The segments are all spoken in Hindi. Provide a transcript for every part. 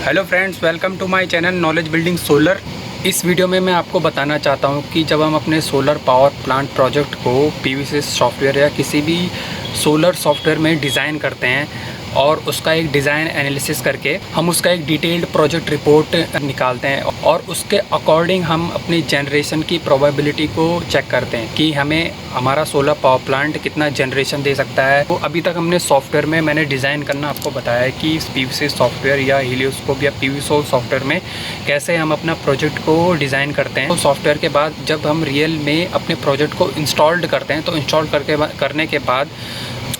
Hello friends, welcome to my channel knowledge building solar. इस वीडियो में मैं आपको बताना चाहता हूं कि जब हम अपने सोलर पावर प्लांट प्रोजेक्ट को पीवीसी सॉफ्टवेयर या किसी भी सोलर सॉफ्टवेयर में डिज़ाइन करते हैं और उसका एक डिज़ाइन एनालिसिस करके हम उसका एक डिटेल्ड प्रोजेक्ट रिपोर्ट निकालते हैं और उसके अकॉर्डिंग हम अपनी जनरेशन की प्रोबेबिलिटी को चेक करते हैं कि हमें हमारा सोलर पावर प्लांट कितना जनरेशन दे सकता है। तो अभी तक हमने सॉफ्टवेयर में मैंने डिज़ाइन करना आपको बताया है कि पीवीसी सॉफ्टवेयर या हीलियोस्कोप या पीवीसोल सॉफ्टवेयर में कैसे हम अपना प्रोजेक्ट को डिज़ाइन करते हैं। तो सॉफ्टवेयर के बाद जब हम रियल में अपने प्रोजेक्ट को इंस्टॉल्ड करते हैं तो इंस्टॉल करने के बाद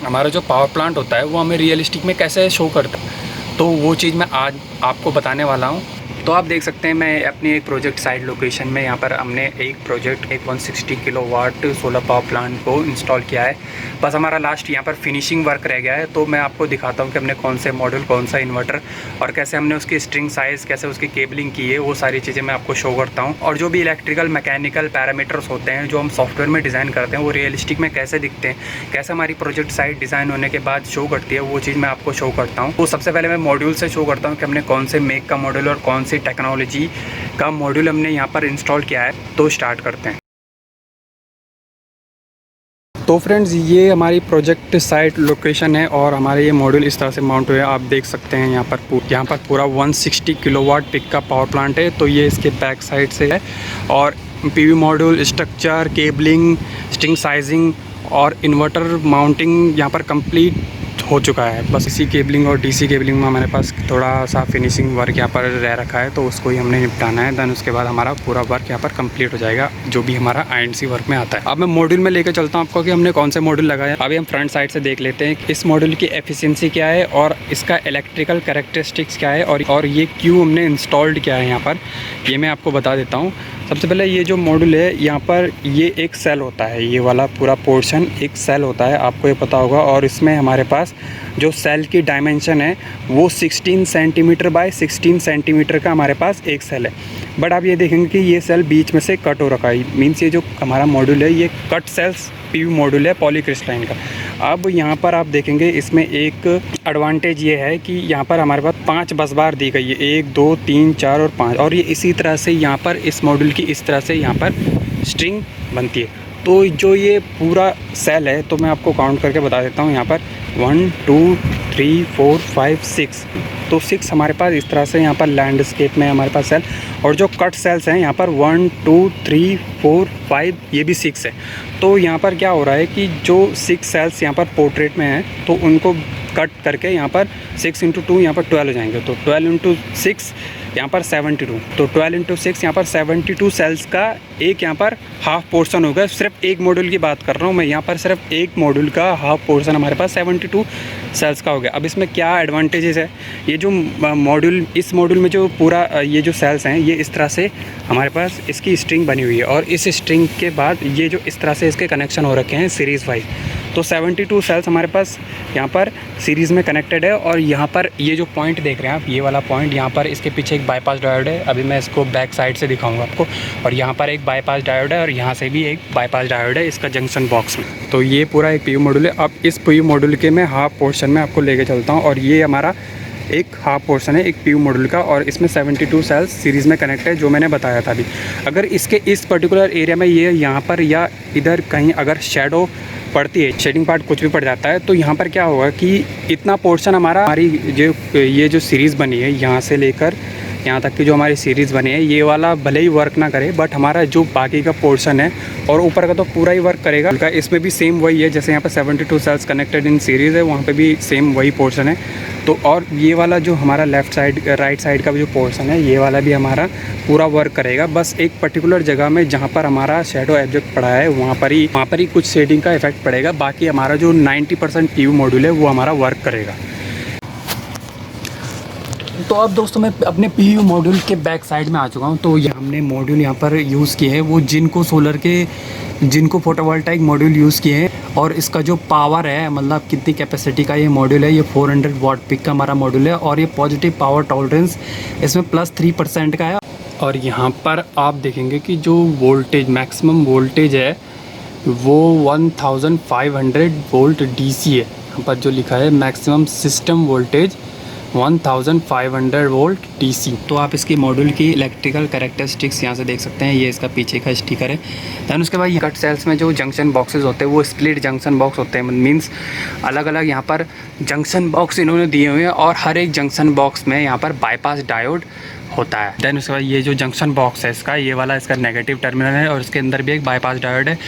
हमारा जो पावर प्लांट होता है वो हमें रियलिस्टिक में कैसे शो करता है, तो वो चीज़ मैं आज आपको बताने वाला हूँ। तो आप देख सकते हैं मैं अपनी एक प्रोजेक्ट साइट लोकेशन में यहाँ पर हमने एक 160 किलोवाट सोलर पावर प्लांट को इंस्टॉल किया है। बस हमारा लास्ट यहाँ पर फिनिशिंग वर्क रह गया है। तो मैं आपको दिखाता हूँ कि हमने कौन से मॉड्यूल, कौन सा इन्वर्टर और कैसे हमने उसकी स्ट्रिंग साइज़, कैसे उसकी केबलिंग की है, वो सारी चीज़ें मैं आपको शो करता हूँ। और जो भी इलेक्ट्रिकल मैकेनिकल पैरामीटर्स होते हैं जो हम सॉफ्टवेयर में डिज़ाइन करते हैं वो रियलिस्टिक में कैसे दिखते हैं, कैसे हमारी प्रोजेक्ट साइट डिज़ाइन होने के बाद शो करती है, वो चीज़ मैं आपको शो करता हूँ। तो सबसे पहले मैं मॉड्यूल से शो करता हूँ कि हमने कौन से मेक का मॉड्यूल और कौन सी टेक्नोलॉजी का मॉड्यूल हमने यहाँ पर इंस्टॉल किया है। तो स्टार्ट करते हैं। तो फ्रेंड्स, ये हमारी प्रोजेक्ट साइट लोकेशन है और हमारे ये मॉड्यूल इस तरह से माउंट हुए हैं। आप देख सकते हैं यहाँ पर पूरा 160 किलोवाट पिक का पावर प्लांट है। तो ये इसके बैक साइड से है और PV module, structure, cabling, string sizing और इन्वर्टर माउंटिंग यहाँ पर कंप्लीट हो चुका है। बस इसी केबलिंग और डीसी केबलिंग में हमारे पास थोड़ा सा फिनिशिंग वर्क यहाँ पर रह रखा है, तो उसको ही हमने निपटाना है। देन उसके बाद हमारा पूरा वर्क यहाँ पर कंप्लीट हो जाएगा, जो भी हमारा आईएनसी वर्क में आता है। अब मैं मॉड्यूल में लेकर चलता हूँ आपको कि हमने कौन से मॉड्यूल लगाया। अभी हम फ्रंट साइड से देख लेते हैं इस मॉड्यूल की एफिशिएंसी क्या है और इसका इलेक्ट्रिकल कैरेक्टरिस्टिक्स क्या है और ये क्यों हमने इंस्टॉल्ड किया है यहाँ पर, ये मैं आपको बता देता हूँ। सबसे पहले ये जो मॉड्यूल है यहाँ पर ये एक सेल होता है, ये वाला पूरा पोर्शन एक सेल होता है, आपको ये पता होगा। और इसमें हमारे पास जो सेल की डायमेंशन है वो 16 सेंटीमीटर बाय 16 सेंटीमीटर का हमारे पास एक सेल है। बट आप ये देखेंगे कि ये सेल बीच में से कट हो रखा है, मीन्स ये जो हमारा मॉड्यूल है ये कट सेल्स पीवी मॉड्यूल है पॉलीक्रिस्टलाइन का। अब यहाँ पर आप देखेंगे इसमें एक एडवांटेज ये है कि यहाँ पर हमारे पास 5 बस बार दी गई है, 1 2 3 4 और 5, और ये इसी तरह से यहाँ पर इस मॉड्यूल की इस तरह से यहाँ पर स्ट्रिंग बनती है। तो जो ये पूरा सेल है तो मैं आपको काउंट करके बता देता हूँ। यहाँ पर 1 2 3 4 5 6, तो 6 हमारे पास इस तरह से यहाँ पर लैंडस्केप में हमारे पास सेल, और जो कट सेल्स हैं यहाँ पर 1 2 3 4 5, ये भी 6 है। तो यहाँ पर क्या हो रहा है कि जो 6 सेल्स यहाँ पर पोर्ट्रेट में हैं तो उनको कट करके यहाँ पर 6 × 2 यहाँ पर 12 हो जाएंगे। तो 12 × 6 यहाँ पर 72, तो 12 × 6 यहाँ पर 72 सेल्स का एक यहाँ पर हाफ पोर्शन होगा। सिर्फ एक मॉड्यूल की बात कर रहा हूँ मैं, यहाँ पर सिर्फ एक मॉड्यूल का हाफ पोर्शन हमारे पास 72 सेल्स का हो गया। अब इसमें क्या एडवांटेजेस है, ये जो मॉड्यूल, इस मॉड्यूल में जो पूरा ये जो सेल्स हैं ये इस तरह से हमारे पास इसकी स्ट्रिंग बनी हुई है, और इस स्ट्रिंग के बाद ये जो इस तरह से इसके कनेक्शन हो रखे हैं सीरीज़ वाइज। तो 72 सेल्स हमारे पास यहाँ पर सीरीज़ में कनेक्टेड है। और यहाँ पर ये जो पॉइंट देख रहे हैं आप, ये वाला पॉइंट, यहाँ पर इसके पीछे एक बाईपास डायोड है। अभी मैं इसको बैक साइड से दिखाऊंगा आपको। और यहाँ पर एक बाईपास डायोड है और यहाँ से भी एक बाईपास डायोड है इसका जंक्शन बॉक्स में। तो ये पूरा एक पीयू मॉड्यूल है। अब इस पीयू मॉड्यूल के मैं हाफ पोर्शन में आपको लेके चलता हूँ, और ये हमारा एक हाफ पोर्शन है एक पीयू मॉड्यूल का, और इसमें 72 सेल्स सीरीज़ में कनेक्ट है, जो मैंने बताया था अभी। अगर इसके इस पर्टिकुलर एरिया में ये यहाँ पर या इधर कहीं अगर शेडो पड़ती है, शेडिंग पार्ट कुछ भी पड़ जाता है, तो यहाँ पर क्या होगा कि इतना पोर्शन हमारी जो ये जो सीरीज़ बनी है यहाँ से लेकर यहाँ तक की जो हमारी सीरीज़ बनी है, ये वाला भले ही वर्क ना करे, बट हमारा जो बाकी का पोर्शन है और ऊपर का तो पूरा ही वर्क करेगा। इसमें भी सेम वही है, जैसे यहाँ पर 72 सेल्स कनेक्टेड इन सीरीज़ है, वहाँ पे भी सेम वही पोर्शन है। तो और ये वाला जो हमारा लेफ़्ट साइड, राइट साइड का भी जो पोर्शन है, ये वाला भी हमारा पूरा वर्क करेगा। बस एक पर्टिकुलर जगह में जहाँ पर हमारा शेडो ऑब्जेक्ट पड़ा है वहाँ पर ही कुछ शेडिंग का इफेक्ट पड़ेगा। बाकी हमारा जो 90% पीयू मॉड्यूल है वो हमारा वर्क करेगा। तो अब दोस्तों मैं अपने पीयू मॉड्यूल के बैक साइड में आ चुका हूँ। तो ये हमने मॉड्यूल यहाँ पर यूज़ किए हैं वो जिनको फोटोवोल्टाइक मॉड्यूल यूज़ किए हैं। और इसका जो पावर है, मतलब कितनी कैपेसिटी का ये मॉड्यूल है, ये 400 वाट पिक का हमारा मॉड्यूल है। और ये पॉजिटिव पावर टॉलरेंस इसमें +3% का है। और यहाँ पर आप देखेंगे कि जो वोल्टेज, मैक्सिमम वोल्टेज है वो 1500 वोल्ट DC है। यहाँ पर जो लिखा है maximum system voltage 1500 volt DC। तो आप इसकी मॉड्यूल की इलेक्ट्रिकल कैरेक्टरिस्टिक्स यहाँ से देख सकते हैं, ये इसका पीछे का स्टिकर है। दैन उसके बाद कट सेल्स में जो जंक्शन बॉक्सेस होते हैं वो स्प्लिट जंक्शन बॉक्स होते हैं, मीन्स अलग अलग यहाँ पर जंक्शन बॉक्स इन्होंने दिए हुए हैं और हर एक जंक्शन बॉक्स में यहाँ पर बाईपास डायोड होता है। देन उसके बाद ये जो जंक्शन बॉक्स है इसका, ये वाला इसका नेगेटिव टर्मिनल है और इसके अंदर भी एक बाईपास डायोड है,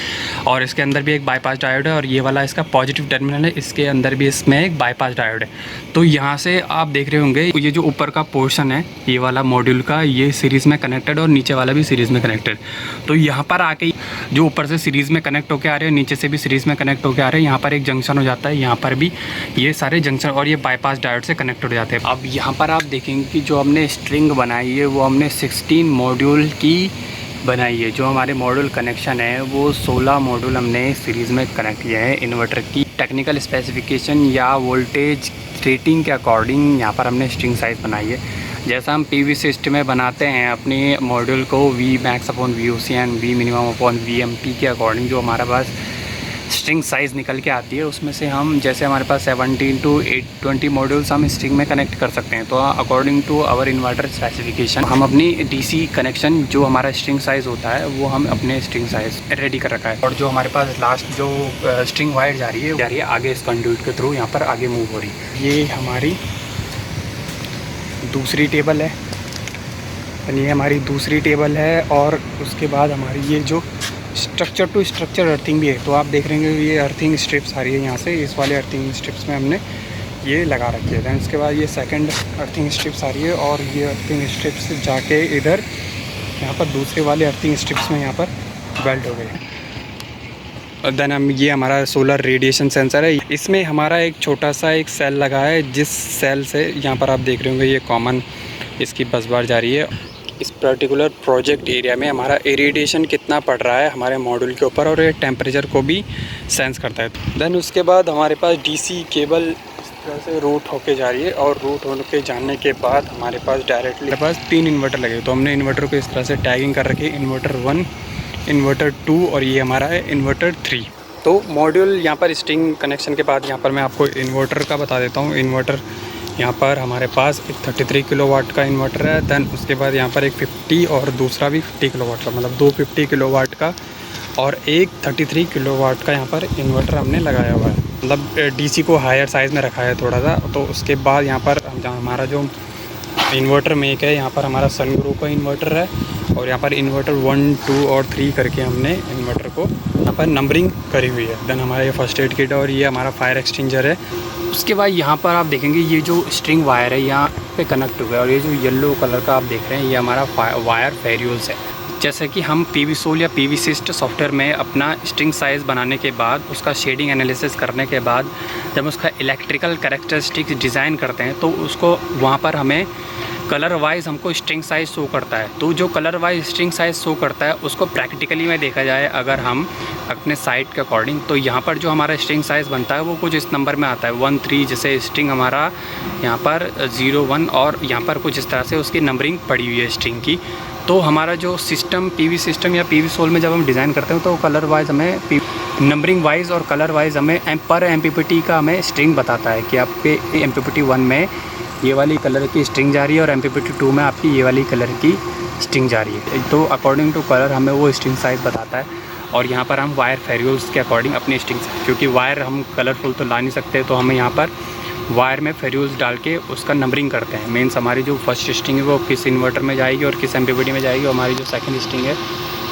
और इसके अंदर भी एक बाईपास डायोड है, और ये वाला इसका पॉजिटिव टर्मिनल है, इसके अंदर भी इसमें एक बाईपास डायोड है। तो यहाँ से आप देख रहे होंगे ये जो ऊपर का पोर्शन है ये वाला मॉड्यूल का, ये सीरीज़ में कनेक्टेड और नीचे वाला भी सीरीज़ में कनेक्टेड। तो यहाँ पर आके जो ऊपर से सीरीज़ में कनेक्ट होकर आ रहे हैं, नीचे से भी सीरीज़ में कनेक्ट होकर आ रहे हैं, यहाँ पर एक जंक्शन हो जाता है, यहाँ पर भी ये सारे जंक्शन और ये बाईपास डायोड से कनेक्ट हो जाते हैं। अब यहाँ पर आप देखेंगे कि जो हमने स्ट्रिंग बनाई है वो हमने 16 मॉड्यूल की बनाई है। जो हमारे मॉड्यूल कनेक्शन है वो 16 मॉड्यूल हमने सीरीज़ में कनेक्ट किया है। इन्वर्टर की टेक्निकल स्पेसिफिकेशन या वोल्टेज रेटिंग के अकॉर्डिंग यहाँ पर हमने स्ट्रिंग साइज़ बनाई है। जैसा हम PV सिस्टम में बनाते हैं अपने मॉड्यूल को Vmax upon VOC and V minimum upon VMP के अकॉर्डिंग जो हमारे पास स्ट्रिंग साइज़ निकल के आती है, उसमें से हम जैसे हमारे पास 17 to 820 मॉड्यूल्स हम स्ट्रिंग में कनेक्ट कर सकते हैं। तो according to our inverter specification हम अपनी DC कनेक्शन जो हमारा स्ट्रिंग साइज़ होता है वो हम अपने स्ट्रिंग साइज़ रेडी कर रखा है। और जो हमारे पास लास्ट जो स्ट्रिंग वायर जा रही है आगे इस कंड्यूट के थ्रू यहाँ पर आगे मूव हो रही है। ये हमारी दूसरी टेबल है, ये हमारी दूसरी टेबल है, और उसके बाद हमारी ये जो स्ट्रक्चर टू स्ट्रक्चर अर्थिंग भी है। तो आप देख रहे हैं ये अर्थिंग स्ट्रिप्स आ रही है यहाँ से, इस वाले अर्थिंग स्ट्रिप्स में हमने ये लगा रखी है। दैन उसके बाद ये सेकंड अर्थिंग स्ट्रिप्स आ रही है, और ये अर्थिंग स्ट्रिप्स जाके इधर यहाँ पर दूसरे वाले अर्थिंग स्ट्रिप्स में यहाँ पर वेल्ड हो गए। देन हम ये हमारा सोलर रेडिएशन सेंसर है, इसमें हमारा एक छोटा सा एक सेल लगा है, जिस सेल से यहाँ पर आप देख रहे होंगे ये कॉमन इसकी बस बार जा रही है। इस पर्टिकुलर प्रोजेक्ट एरिया में हमारा इरेडिएशन कितना पड़ रहा है हमारे मॉड्यूल के ऊपर, और ये टेम्परेचर को भी सेंस करता है। देन उसके बाद हमारे पास DC केबल इस तरह से रूट होके जा रही है, और रूट होके जाने के बाद हमारे पास डायरेक्टली हमारे पास 3 इन्वर्टर लगे। तो हमने इन्वर्टर को इस तरह से टैगिंग कर रखी है, इन्वर्टर 1, इन्वर्टर 2 और ये हमारा है इन्वर्टर 3। तो मॉड्यूल यहाँ पर स्ट्रिंग कनेक्शन के बाद यहाँ पर मैं आपको इन्वर्टर का बता देता हूँ। इन्वर्टर यहाँ पर हमारे पास एक 33 किलोवाट का इन्वर्टर है। दैन उसके बाद यहाँ पर एक 50 और दूसरा भी 50 किलोवाट का, मतलब 2 50 किलोवाट का और एक 33 किलोवाट का यहाँ पर इन्वर्टर हमने लगाया हुआ है। मतलब DC को हायर साइज़ में रखा है थोड़ा सा। तो उसके बाद यहाँ पर हमारा जो इन्वर्टर मेक है, यहाँ पर हमारा सनग्रो का इन्वर्टर है, और यहाँ पर इन्वर्टर 1, 2 और 3 करके हमने इन्वर्टर को यहाँ पर नंबरिंग करी हुई है। देन हमारा ये फर्स्ट एड किट है, और ये हमारा फायर एक्सटिंजर है। उसके बाद यहाँ पर आप देखेंगे ये जो स्ट्रिंग वायर है यहाँ पे कनेक्ट हुआ है, और ये जो येलो कलर का आप देख रहे हैं ये हमारा वायर फेरियोल्स है। जैसे कि हम PVSol या PVsyst सॉफ्टवेयर में अपना स्ट्रिंग साइज़ बनाने के बाद उसका शेडिंग एनालिसिस करने के बाद जब उसका इलेक्ट्रिकल कैरेक्टरिस्टिक्स डिज़ाइन करते हैं तो उसको वहाँ पर हमें कलर वाइज हमको स्ट्रिंग साइज़ शो करता है। तो जो colour wise string size show करता है उसको प्रैक्टिकली में देखा जाए अगर हम अपने साइट के अकॉर्डिंग, तो यहाँ पर जो हमारा स्ट्रिंग साइज़ बनता है वो कुछ इस नंबर में आता है 1, 3। जैसे स्ट्रिंग हमारा यहाँ पर 0, 1 और यहाँ पर कुछ इस तरह से उसकी नंबरिंग पड़ी हुई है स्ट्रिंग की। तो हमारा जो सिस्टम PV सिस्टम या PVSol में जब हम डिज़ाइन करते हैं तो कलर वाइज हमें नंबरिंग वाइज और कलर वाइज हमें पर MPPT का हमें स्ट्रिंग बताता है कि आपके MPPT 1 में ये वाली कलर की स्ट्रिंग जा रही है और MPPT 2 में आपकी ये वाली कलर की स्ट्रिंग जा रही है। तो अकॉर्डिंग टू कलर हमें वो स्ट्रिंग साइज़ बताता है। और यहाँ पर हम वायर फेरियोल्स के अकॉर्डिंग अपनी स्ट्रिंग, क्योंकि वायर हम कलरफुल तो ला नहीं सकते, तो हमें यहाँ पर वायर में फेरियोल्स डाल के उसका नंबरिंग करते हैं। मीन्स हमारी जो फर्स्ट स्ट्रिंग है वो किस इन्वर्टर में जाएगी और किस MPPT में जाएगी, और हमारी जो सेकंड स्ट्रिंग है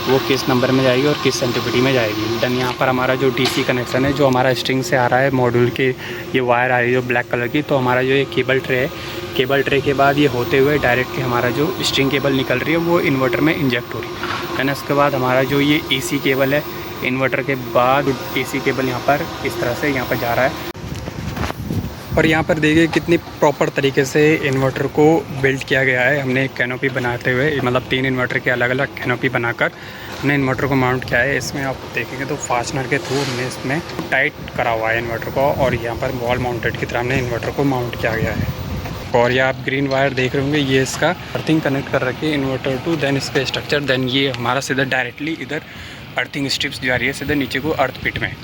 वो किस नंबर में जाएगी और किस MPPT में जाएगी। देन यहाँ पर हमारा जो DC कनेक्शन है जो हमारा स्ट्रिंग से आ रहा है मॉड्यूल के, ये वायर आ रही है जो ब्लैक कलर की, तो हमारा जो ये केबल ट्रे है, केबल ट्रे के बाद ये होते हुए डायरेक्टली हमारा जो स्ट्रिंग केबल निकल रही है वो इन्वर्टर में इंजेक्ट हो रही है। देन उसके बाद हमारा जो ये AC केबल है, इन्वर्टर के बाद AC केबल यहाँ पर इस तरह से यहाँ पर जा रहा है। और यहाँ पर देखिए कितनी प्रॉपर तरीके से इन्वर्टर को बिल्ड किया गया है। हमने एक कैनोपी बनाते हुए, मतलब 3 इन्वर्टर के अलग अलग कैनोपी बनाकर हमने इन्वर्टर को माउंट किया है। इसमें आप देखेंगे तो फास्टनर के थ्रू हमने इसमें टाइट करा हुआ है इन्वर्टर को, और यहाँ पर वॉल माउंटेड की तरह हमने इन्वर्टर को माउंट किया गया है। और ये आप ग्रीन वायर देख रहे होंगे, ये इसका अर्थिंग कनेक्ट कर रखी है इन्वर्टर टू, देन इसका स्ट्रक्चर, देन ये हमारा सीधा डायरेक्टली इधर अर्थिंग स्ट्रिप्स जा रही है सीधे नीचे को अर्थ पिट में।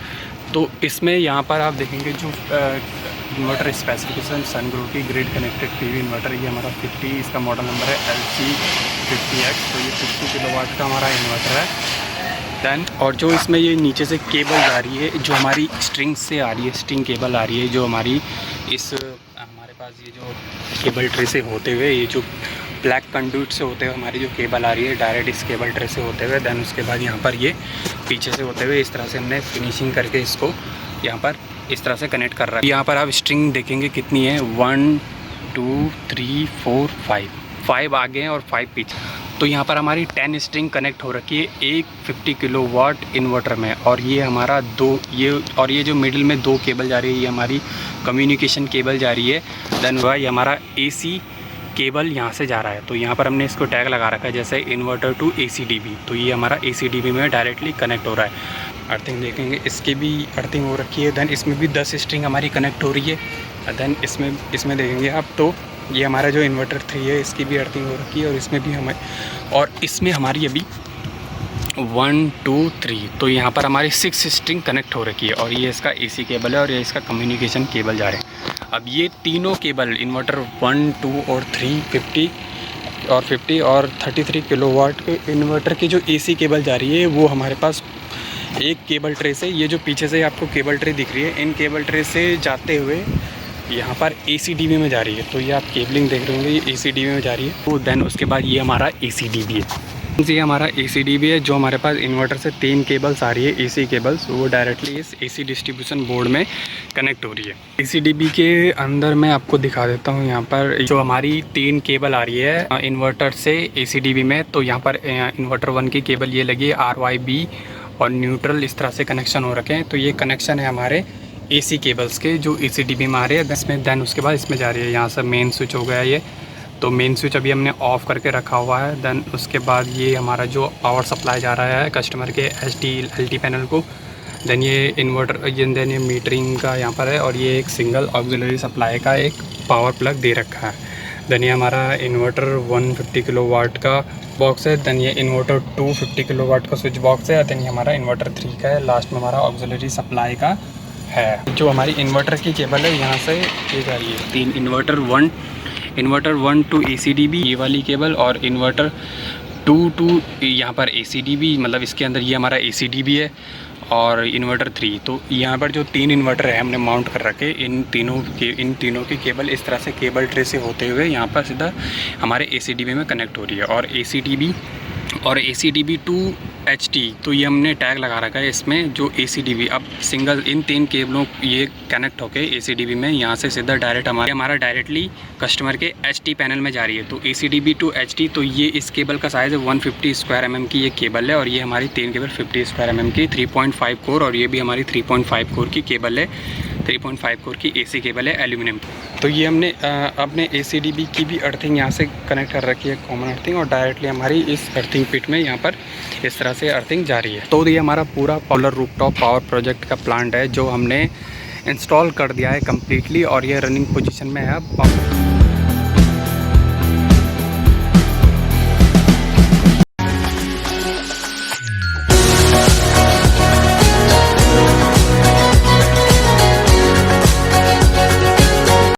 तो इसमें यहाँ पर आप देखेंगे जो इन्वर्टर स्पेसिफिकेशन सनग्रो की ग्रिड कनेक्टेड पीवी इन्वर्टर, ये हमारा 50, इसका मॉडल नंबर है LC50X। तो ये 50 किलोवाट का हमारा इन्वर्टर है। दैन और जो इसमें ये नीचे से केबल आ रही है, जो हमारी स्ट्रिंग से आ रही है, स्ट्रिंग केबल आ रही है, जो हमारी हमारे पास ये जो केबल ट्रे से होते हुए, ये जो ब्लैक कंडक्ट से होते हुए हमारी जो केबल आ रही है डायरेक्ट इस केबल ट्रे से होते हुए, दैन उसके बाद यहाँ पर ये पीछे से होते हुए इस तरह से हमने फिनिशिंग करके इसको यहाँ पर इस तरह से कनेक्ट कर रहा है। यहाँ पर आप स्ट्रिंग देखेंगे कितनी है, 1 2 3 4 5 आगे हैं और 5 पीछे। तो यहाँ पर हमारी 10 स्ट्रिंग कनेक्ट हो रखी है एक 50 किलोवाट इन्वर्टर में। और ये हमारा ये जो मिडिल में 2 केबल जा रही है, ये हमारी कम्युनिकेशन केबल जा रही है। देन वह ये हमारा AC केबल यहाँ से जा रहा है। तो यहाँ पर हमने इसको टैग लगा रखा है जैसे इन्वर्टर टू ACDB। तो ये हमारा ACDB में डायरेक्टली कनेक्ट हो रहा है। अर्थिंग देखेंगे, इसकी भी अर्थिंग हो रखी है। देन इसमें भी 10 स्ट्रिंग हमारी कनेक्ट हो रही है। देन इसमें देखेंगे आप, तो ये हमारा जो इन्वर्टर 3 है इसकी भी अर्थिंग हो रखी है। और इसमें भी इसमें हमारी अभी 1 2 3, तो यहाँ पर हमारी 6 स्ट्रिंग कनेक्ट हो रखी है। और ये इसका AC केबल है और ये इसका कम्युनिकेशन केबल जा रहे हैं। अब ये तीनों केबल इन्वर्टर 1 2 और 3 50 और 33 किलोवाट के इन्वर्टर की जो AC केबल जा रही है, वो हमारे पास एक केबल ट्रे से, ये जो पीछे से आपको केबल ट्रे दिख रही है, इन केबल ट्रे से जाते हुए यहाँ पर ACDB में जा रही है। तो ये आप केबलिंग देख रहे होंगे, ये ACDB में जा रही है। तो देन उसके बाद ये हमारा ACDB है। ये हमारा ACDB है, जो हमारे पास इन्वर्टर से 3 केबल्स आ रही है, AC केबल्स, वो डायरेक्टली इस AC डिस्ट्रीब्यूशन बोर्ड में कनेक्ट हो रही है। ACDB के अंदर मैं आपको दिखा देता हूँ, यहाँ पर जो हमारी 3 केबल आ रही है इन्वर्टर से ACDB में। तो यहाँ पर इन्वर्टर 1 की केबल ये लगी है, RYB और न्यूट्रल इस तरह से कनेक्शन हो रखे हैं। तो ये कनेक्शन है हमारे AC केबल्स के जो ACDB में आ रहे हैं। इसमें देन उसके बाद इसमें जा रही है, यहाँ से मेन स्विच हो गया ये। तो मेन स्विच अभी हमने ऑफ़ करके रखा हुआ है। देन उसके बाद ये हमारा जो पावर सप्लाई जा रहा है कस्टमर के LT पैनल को। देन ये इन्वर्टर, देन ये मीटरिंग का यहाँ पर है। और ये एक सिंगल ऑक्सिलरी सप्लाई का एक पावर प्लग दे रखा है। देन ये हमारा इन्वर्टर 150 किलोवाट का बॉक्स है। देन ये इन्वर्टर 250 किलोवाट का स्विच बॉक्स है। देन ये हमारा इन्वर्टर 3 का है। लास्ट में हमारा ऑक्सिलरी सप्लाई का है। जो हमारी इन्वर्टर की केबल है यहाँ से ये जा रही है 3, इन्वर्टर 1 टू ACDB ये वाली केबल, और इन्वर्टर 2 टू यहाँ पर ACDB, मतलब इसके अंदर ये हमारा ACDB है। और इन्वर्टर 3, तो यहाँ पर जो 3 इन्वर्टर है हमने माउंट कर रखे, इन तीनों की केबल इस तरह से केबल ट्रे से होते हुए यहाँ पर सीधा हमारे ACDB में कनेक्ट हो रही है। और ACDB टू HT, तो ये हमने टैग लगा रखा है इसमें, जो ACDB अब सिंगल इन 3 केबलों ये कनेक्ट होके ACDB में यहाँ से सीधा डायरेक्ट हमारा डायरेक्टली कस्टमर के HT पैनल में जा रही है। तो ACDB टू HT, तो ये इस केबल का साइज़ है 150 स्क्वायर mm की ये केबल है। और ये हमारी 3 केबल 50 स्क्वायर mm की 3.5 कोर, और ये भी हमारी 3.5 कोर की केबल है, 3.5 कोर की AC केबल है एल्यूमिनियम। तो ये हमने अपने ACDB की भी अर्थिंग यहाँ से कनेक्ट कर रखी है, कॉमन अर्थिंग, और डायरेक्टली हमारी इस अर्थिंग पिट में यहाँ पर इस तरह से अर्थिंग जा रही है। तो ये हमारा पूरा सोलर रूफटॉप पावर प्रोजेक्ट का प्लांट है, जो हमने इंस्टॉल कर दिया है कम्प्लीटली, और ये रनिंग पोजीशन में है अब।